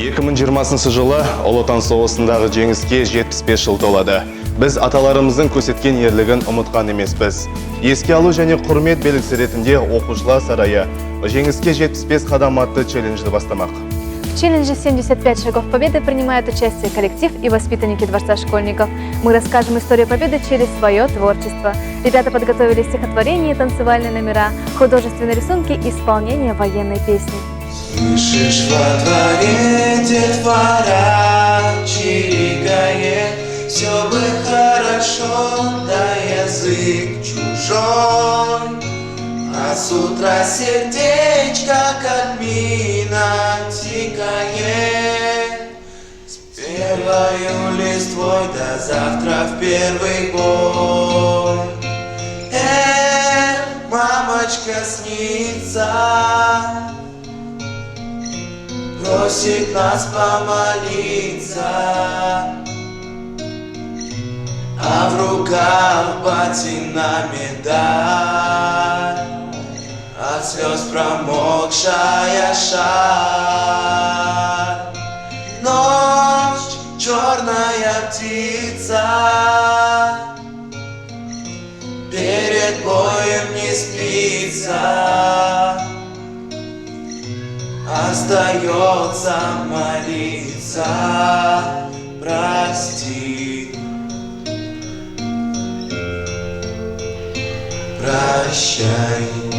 2020 жылы Ұлы Отан соғысындағы жеңіске 75 жыл толады. Біз аталарымыздың көрсеткен ерлігін ұмытқан емеспіз. Еске алу және құрмет белгісі ретінде оқушылар сарайы жеңіске 75 қадам атты челленджді бастамақ. В челлендже «75 шагов победы» принимают участие коллектив и воспитанники Дворца школьников. Мы расскажем историю победы через свое творчество. Ребята подготовили стихотворения и танцевальные номера, художественные рисунки и исполнение военной песни. Слышишь, во дворе детвора чирикает, все бы хорошо, да язык чужой. А с утра сердечко, как мина, тикает. С первою листвой до завтра в первый бой. Мамочка снится, просит нас помолиться, а в руках батина медаль, от слез промокшая шаль. Ночь, черная птица, перед боем не спится. Остается молиться, прости, прощай.